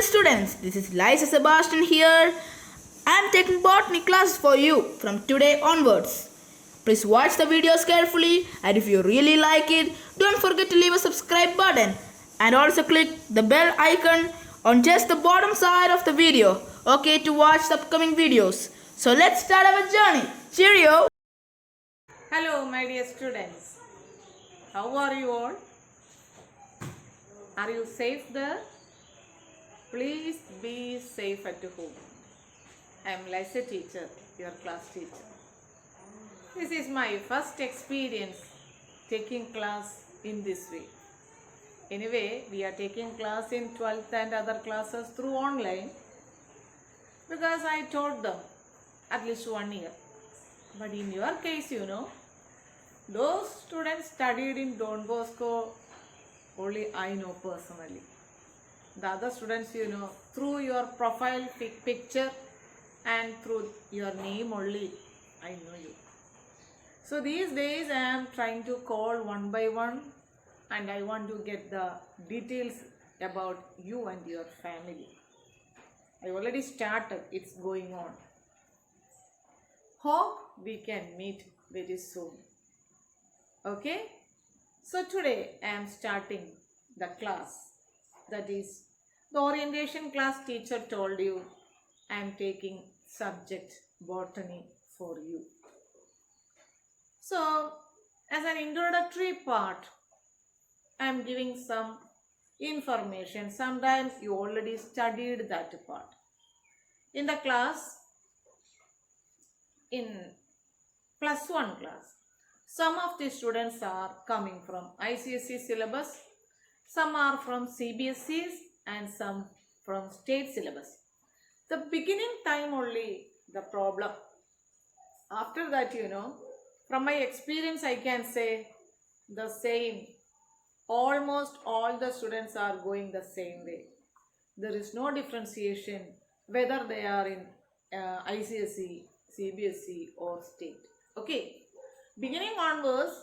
students, this is Liza Sebastian here. I am taking botany classes for you from today onwards. Please watch the videos carefully, and if you really like it, don't forget to leave a subscribe button and also click the bell icon on just the bottom side of the video, okay, to watch the upcoming videos. So let's start our journey. Cheerio! Hello my dear students, how are you all? Are you safe there? Please be safe at home. I am Liza teacher, your class teacher. This is my first experience taking class in this way. Anyway, we are taking class in 12th and other classes through online because I taught them at least 1 year. But in your case, those students studied in Don Bosco, only I know personally. The other students, through your profile picture and through your name only, I know you. So these days I am trying to call one by one and I want to get the details about you and your family. I already started, it's going on. Hope we can meet very soon. Okay? So today I am starting the class. That is, the orientation class teacher told you I am taking subject botany for you. So, as an introductory part, I am giving some information. Sometimes you already studied that part. In the class, in +1 class, some of the students are coming from ICSE syllabus, some are from CBSEs and some from state syllabus. The beginning time only the problem. After that, from my experience I can say the same. Almost all the students are going the same way. There is no differentiation whether they are in ICSE, CBSE or state. Okay. Beginning onwards,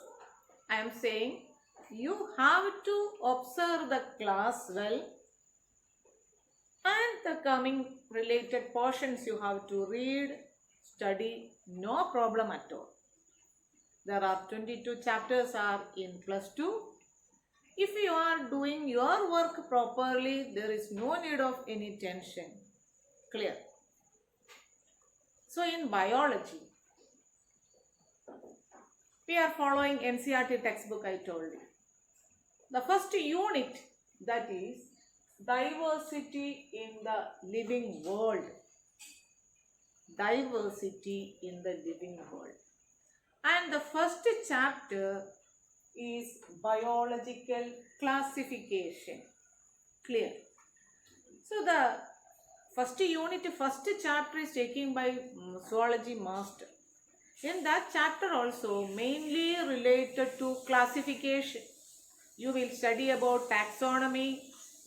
I am saying you have to observe the class well and the coming related portions you have to read, study, no problem at all. There are 22 chapters are in +2. If you are doing your work properly, there is no need of any tension. Clear? So in biology, we are following NCERT textbook I told you. The first unit, that is diversity in the living world. Diversity in the living world. And the first chapter is biological classification. Clear? So the first unit, first chapter is taken by zoology master. In that chapter also mainly related to classification. You will study about taxonomy,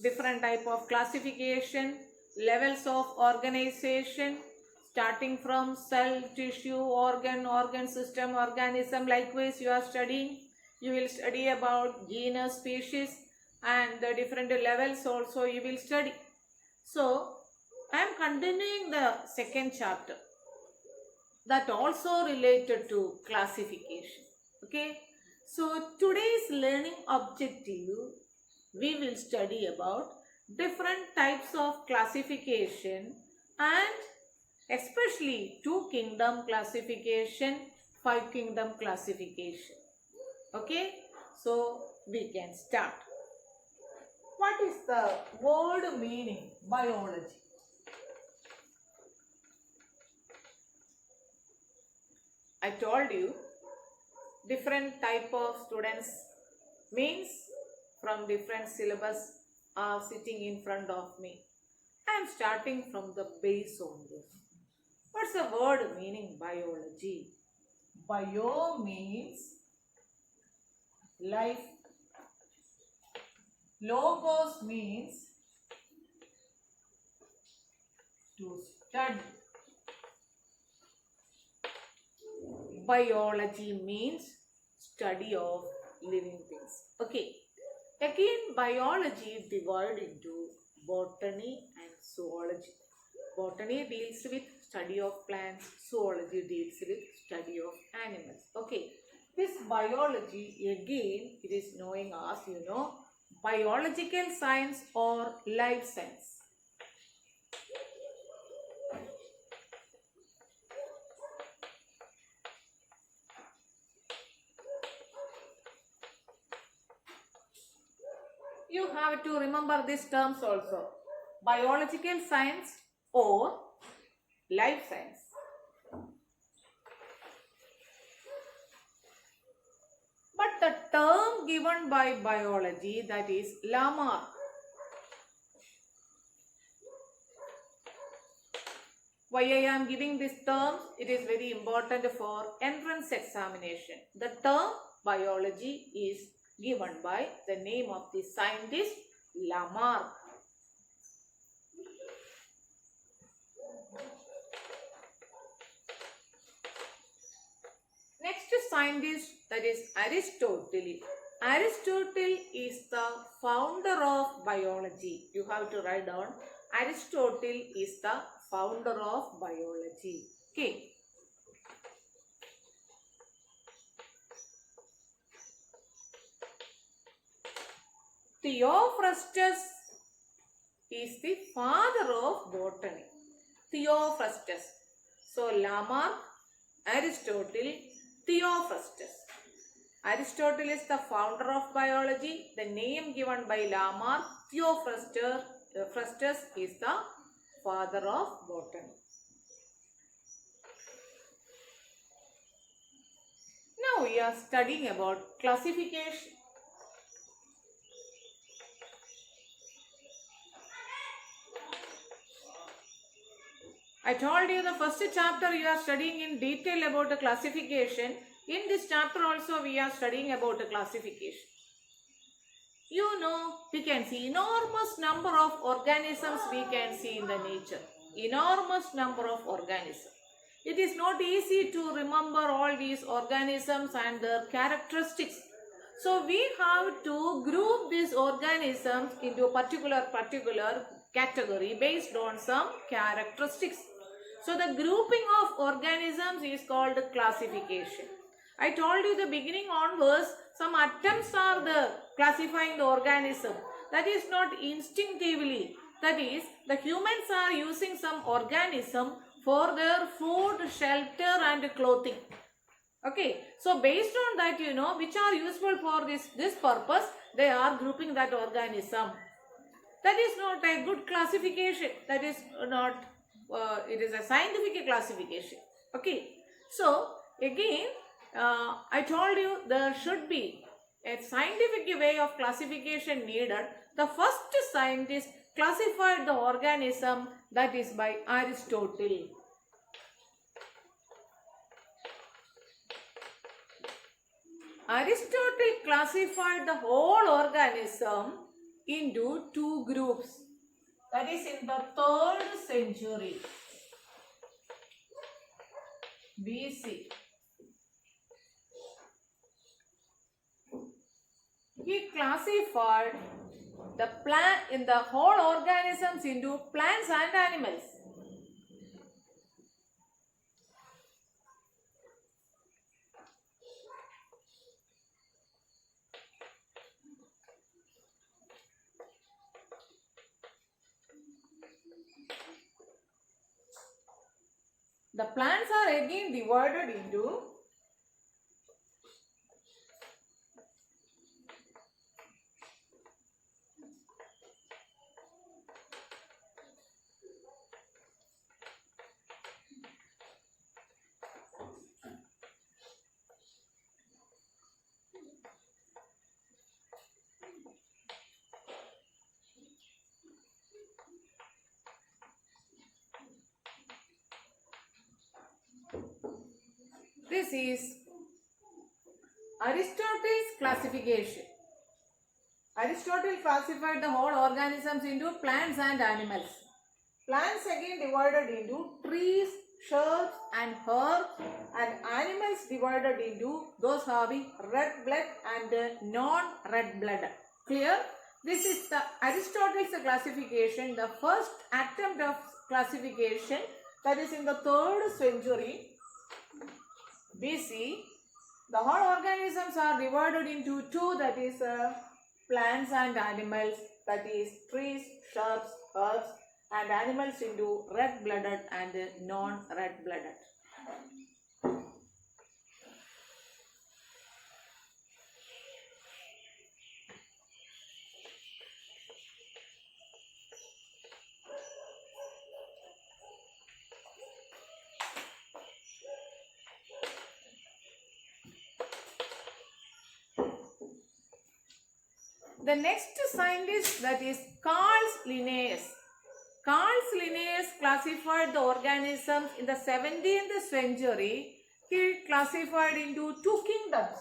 different type of classification, levels of organization, starting from cell, tissue, organ system, organism. Likewise, you are studying. You will study about genus, species, and the different levels also you will study. So, I am continuing the second chapter. That also related to classification. Okay. So today's learning objective, we will study about different types of classification and especially 2 kingdom classification, 5 kingdom classification. Okay. So we can start. What is the word meaning biology? I told you different type of students means from different syllabus are sitting in front of me. I am starting from the base only. What's the word meaning biology? Bio means life. Logos means to study. Biology means study of living things. Okay. Again, biology is divided into botany and zoology. Botany deals with study of plants, zoology deals with study of animals. Okay, this biology again it is knowing as biological science or life science. You have to remember these terms also. Biological science or life science. But the term given by biology, that is Lamarck. Why I am giving this term? It is very important for entrance examination. The term biology is given by the name of the scientist Lamarck. Next scientist, that is Aristotle. Aristotle is the founder of biology. You have to write down. Aristotle is the founder of biology. Okay. Theophrastus is the father of botany. Theophrastus. So Lamarck, Aristotle, Theophrastus. Aristotle is the founder of biology. The name given by Lamarck, Theophrastus is the father of botany. Now we are studying about classification. I told you the first chapter you are studying in detail about the classification. In this chapter also we are studying about the classification. You know, we can see enormous number of organisms we can see in the nature. Enormous number of organisms. It is not easy to remember all these organisms and their characteristics. So we have to group these organisms into a particular category based on some characteristics. So the grouping of organisms is called classification. I told you the beginning onwards, some attempts are there classifying the organism. That is not instinctively. That is, the humans are using some organism for their food, shelter and clothing. Okay, so based on that, which are useful for this purpose, they are grouping that organism. That is not a good classification. That is not, it is a scientific classification. Okay, so again, I told you there should be a scientific way of classification needed. The first scientist classified the organism, that is by Aristotle. Aristotle classified the whole organism into two groups. That is in the 3rd century BC. He classified the whole organisms into plants and animals. The plants are again divided into this is Aristotle's classification. Aristotle classified the whole organisms into plants and animals. Plants again divided into trees, shrubs and herbs, and animals divided into those having red blood and non-red blood. Clear? This is the Aristotle's classification, the first attempt of classification, that is in the 3rd century BC. The whole organisms are divided into two, that is plants and animals, that is trees, shrubs, herbs, and animals into red-blooded and non-red-blooded. The next scientist, that is Carl Linnaeus. Carl Linnaeus classified the organisms in the 17th century. He classified into two kingdoms.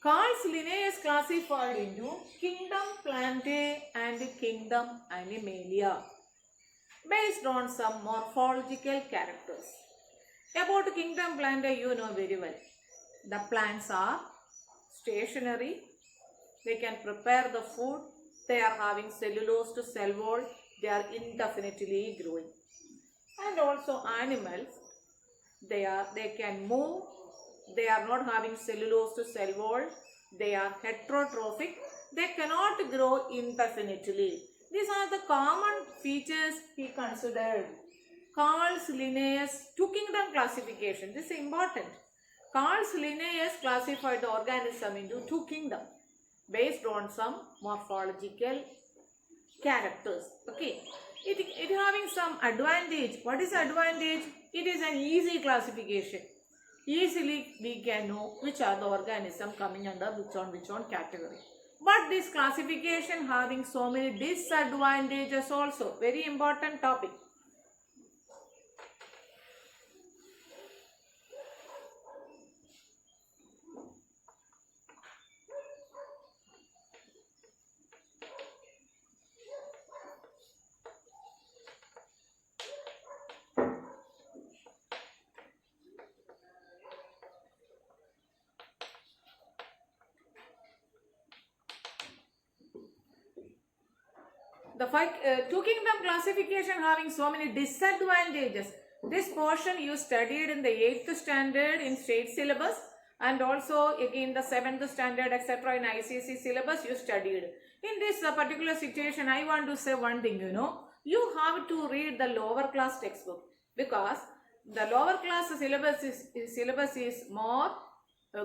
Carl Linnaeus classified into kingdom Plantae and kingdom Animalia based on some morphological characters. About kingdom Plantae you know very well. The plants are stationary, they can prepare the food, they are having cellulose to cell wall, they are indefinitely growing. And also animals, they can move, they are not having cellulose to cell wall, they are heterotrophic, they cannot grow indefinitely. These are the common features he considered. Carl Linnaeus two kingdom classification, this is important. Carl Linnaeus classified the organism into two kingdoms based on some morphological characters. Okay, it having some advantage. What is advantage? It is an easy classification. Easily we can know which are the organism coming under which on category. But this classification having so many disadvantages also. Very important topic. The two kingdom classification having so many disadvantages. This portion you studied in the 8th standard in state syllabus, and also again the 7th standard etc. in ICSE syllabus you studied. In this particular situation I want to say one thing, you have to read the lower class textbook, because the lower class syllabus is more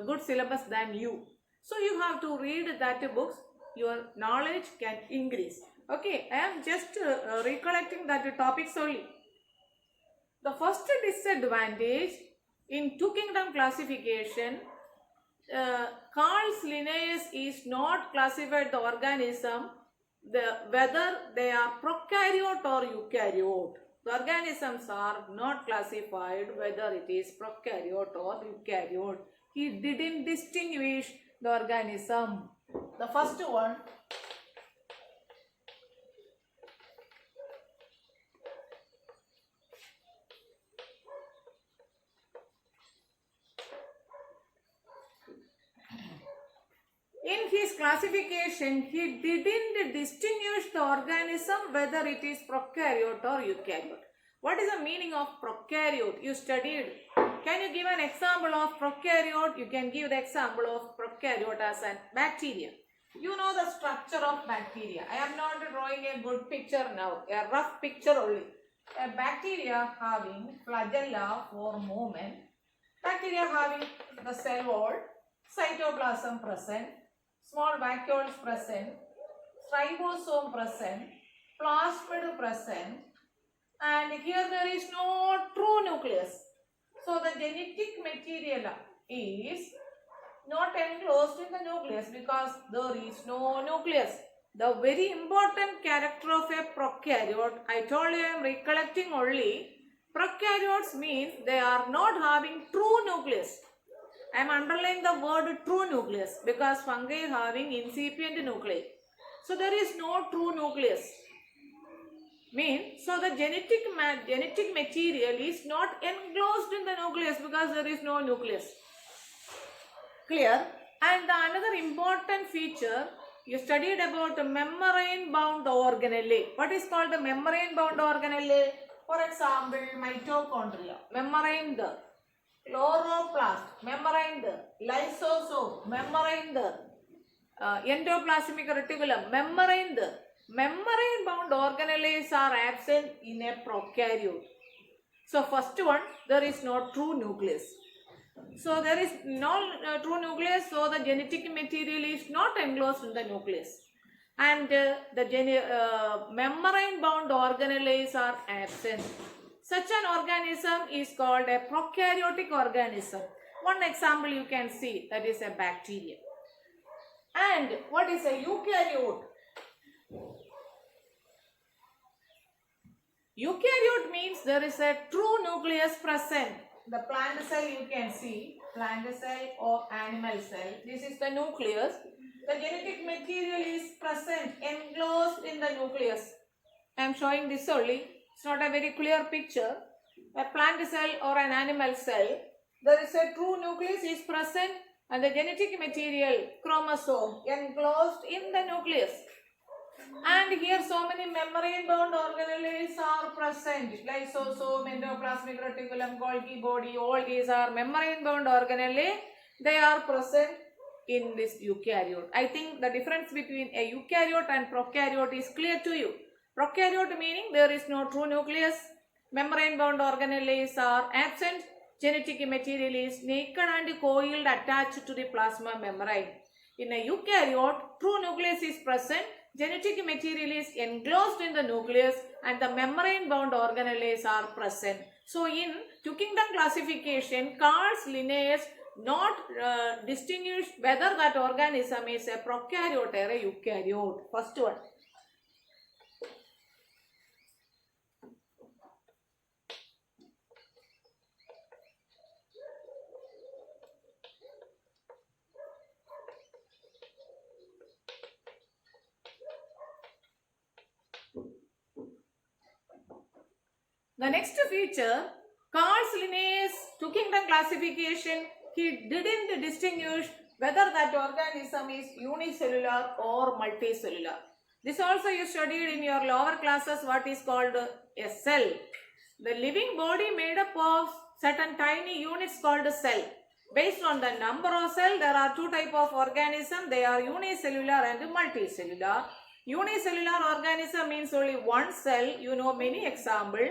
good syllabus than you. So you have to read that books, your knowledge can increase. Okay, I am just recollecting that topics only. The first disadvantage in two kingdom classification, Carl Linnaeus is not classified the organism whether they are prokaryote or eukaryote. The organisms are not classified whether it is prokaryote or eukaryote. He didn't distinguish the organism. The first one, in his classification, he didn't distinguish the organism whether it is prokaryote or eukaryote. What is the meaning of prokaryote? You studied. Can you give an example of prokaryote? You can give the example of prokaryote as a bacteria. You know the structure of bacteria. I am not drawing a good picture now, a rough picture only. A bacteria having flagella for movement, bacteria having the cell wall, cytoplasm present, small vacuoles present, ribosome present, plasmid present, and here there is no true nucleus. So the genetic material is not enclosed in the nucleus because there is no nucleus. The very important character of a prokaryote, I told you I am recollecting only. Prokaryotes means they are not having true nucleus. I am underlining the word true nucleus because fungi having incipient nuclei. So there is no true nucleus. So the genetic material is not enclosed in the nucleus because there is no nucleus. Clear? And another important feature, you studied about membrane bound organelle. What is called the membrane bound organelle? For example, mitochondria, membrane the chloroplast, membrane the lysosome, membrane the endoplasmic reticulum, membrane the membrane bound organelles are absent in a prokaryote. So first one, there is no true nucleus. So there is no true nucleus, so the genetic material is not enclosed in the nucleus. And the membrane bound organelles are absent. Such an organism is called a prokaryotic organism. One example you can see, that is a bacteria. And what is a eukaryote? Eukaryote means there is a true nucleus present. The plant cell you can see, plant cell or animal cell. This is the nucleus. The genetic material is present, enclosed in the nucleus. I am showing this only. It's not a very clear picture. A plant cell or an animal cell, there is a true nucleus is present and the genetic material, chromosome, enclosed in the nucleus. And here so many membrane bound organelles are present. Lysosome, endoplasmic reticulum, Golgi body, all these are membrane bound organelles. They are present in this eukaryote. I think the difference between a eukaryote and prokaryote is clear to you. Prokaryote meaning there is no true nucleus. Membrane bound organelles are absent. Genetic material is naked and coiled attached to the plasma membrane. In a eukaryote, true nucleus is present. Genetic material is enclosed in the nucleus and the membrane bound organelles are present. So in two kingdom classification, Carl's Linnaeus not distinguish whether that organism is a prokaryote or a eukaryote. First one. The next feature, Carl's Linnaeus two kingdom classification, he didn't distinguish whether that organism is unicellular or multicellular. This also you studied in your lower classes what is called a cell. The living body made up of certain tiny units called a cell. Based on the number of cells, there are two types of organisms. They are unicellular and multicellular. Unicellular organism means only one cell. You know many examples.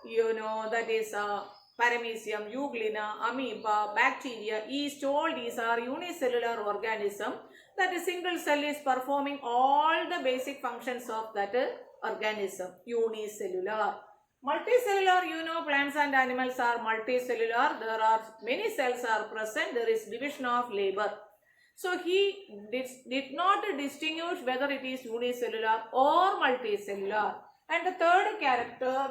You know that is paramecium, euglena, amoeba, bacteria, yeast, all these are unicellular organisms. That a single cell is performing all the basic functions of that organism, unicellular. Multicellular, you know plants and animals are multicellular. There are many cells are present. There is division of labor. So he did not distinguish whether it is unicellular or multicellular. And the third character,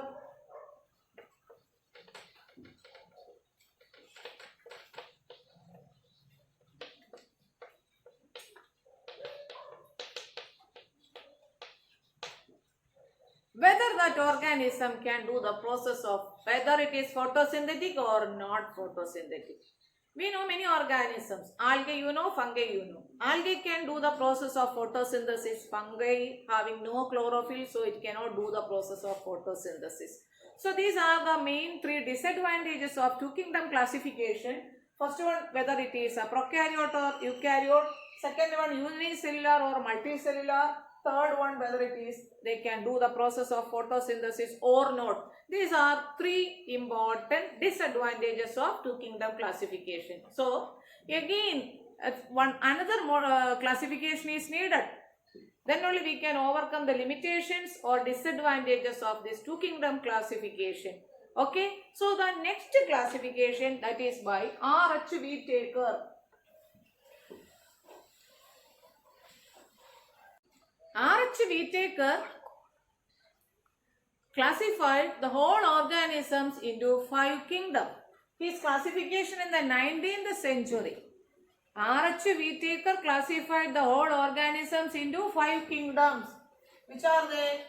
whether that organism can do the process of whether it is photosynthetic or not photosynthetic. We know many organisms. Algae you know, fungi you know. Algae can do the process of photosynthesis. Fungi having no chlorophyll, so it cannot do the process of photosynthesis. So these are the main three disadvantages of two kingdom classification. First one, whether it is a prokaryote or eukaryote. Second one, unicellular or multicellular. Third one, whether it is they can do the process of photosynthesis or not. These are three important disadvantages of two kingdom classification. So again, another more classification is needed. Then only we can overcome the limitations or disadvantages of this two kingdom classification. Okay. So the next classification, that is by R.H. Whittaker. R.H. Whittaker classified the whole organisms into 5 kingdoms. His classification in the 19th century. R.H. Whittaker classified the whole organisms into 5 kingdoms. Which are they?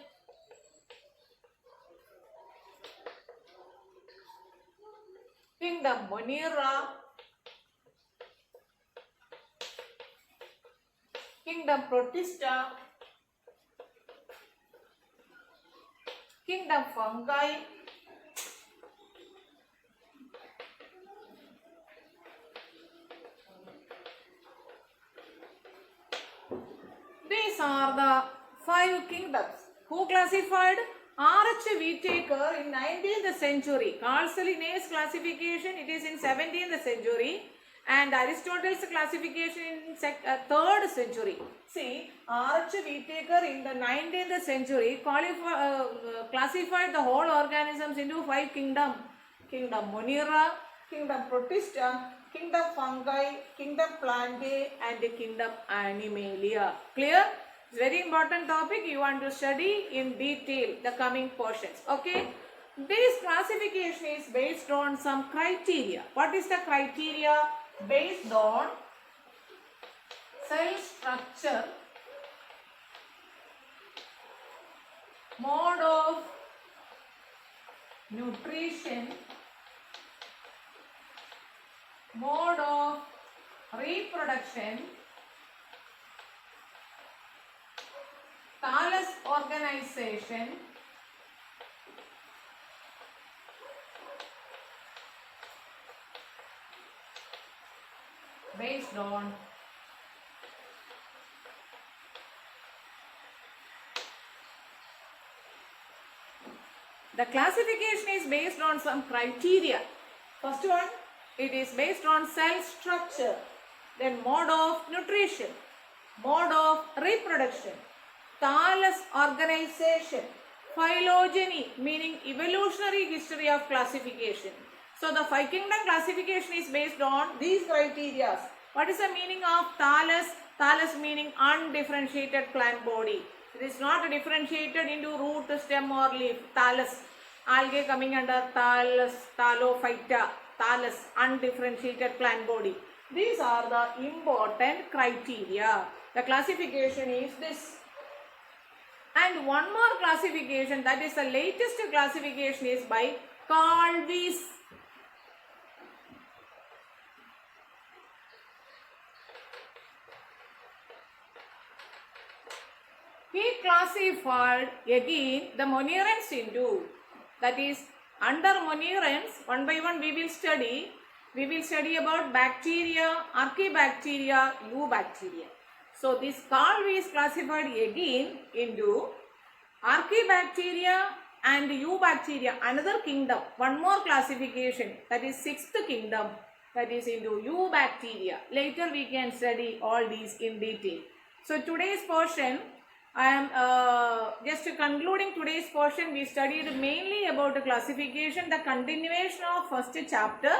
Kingdom Monera, Kingdom Protista, Kingdom Fungi, these are the 5 kingdoms. Who classified? R.H. Whittaker in 19th century. Carl Linnaeus classification, it is in 17th century, and Aristotle's classification in 3rd century. See, R.H. Whittaker in the 19th century classified the whole organisms into 5 kingdoms. Kingdom Monera, Kingdom Protista, Kingdom Fungi, Kingdom Plantae, and Kingdom Animalia. Clear? It's very important topic. You want to study in detail the coming portions. Okay? This classification is based on some criteria. What is the criteria? Based on cell structure, mode of nutrition, mode of reproduction, thallus organization, based on the classification is based on some criteria. First one, it is based on cell structure, then mode of nutrition, mode of reproduction, thallus organization, phylogeny meaning evolutionary history of classification. So the 5 kingdom classification is based on these criteria. What is the meaning of thallus? Thallus meaning undifferentiated plant body. It is not differentiated into root, stem or leaf. Thallus. Algae coming under thallus, thallophyta. Thallus, undifferentiated plant body. These are the important criteria. The classification is this. And one more classification, that is the latest classification, is by Carl Weiss. He classified again the monerans into, that is under monerans, one by one we will study. We will study about bacteria, archaebacteria, eubacteria. So this Carl Weiss classified again into archaebacteria and eubacteria, another kingdom, one more classification, that is 6th kingdom, that is into eubacteria. Later we can study all these in detail. So today's portion, I am just concluding today's portion. We studied mainly about the classification, the continuation of first chapter,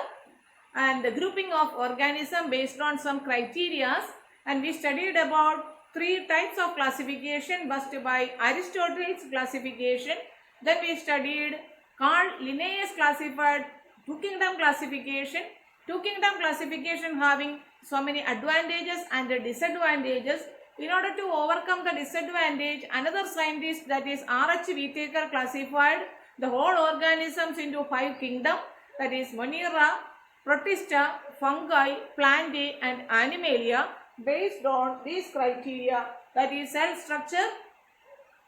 and the grouping of organism based on some criteria. And we studied about 3 types of classification. First by Aristotle's classification. Then we studied Carl Linnaeus classified 2 kingdom classification. 2 kingdom classification having so many advantages and disadvantages. In order to overcome the disadvantage, another scientist, that is R.H. Whittaker, classified the whole organisms into 5 kingdoms, that is Monera, Protista, Fungi, Plantae and Animalia, based on these criteria, that is cell structure,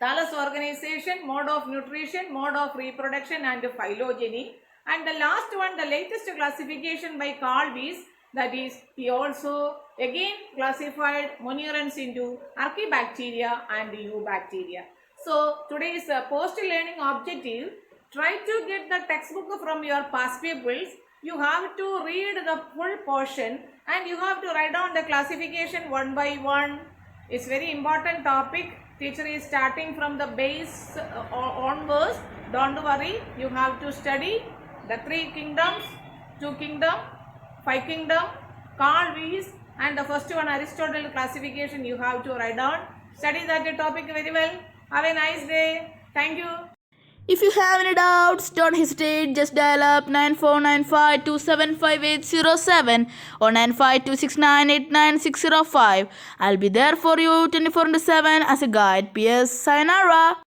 thallus organization, mode of nutrition, mode of reproduction and phylogeny. And the last one, the latest classification by Carl Weiss, that is he also again classified monerans into archaebacteria and eubacteria. So today's post-learning objective, try to get the textbook from your past pupils. You have to read the full portion and you have to write down the classification one by one. It's very important topic. Teacher is starting from the base onwards. Don't worry, you have to study the 3 kingdoms, 2 kingdom, 5 kingdom, Carl Weiss, and the first one Aristotle classification you have to write down. Study that topic very well. Have a nice day. Thank you. If you have any doubts, don't hesitate. Just dial up 9495275807 or 9526989605. I'll be there for you 24/7 as a guide. PS Sayonara.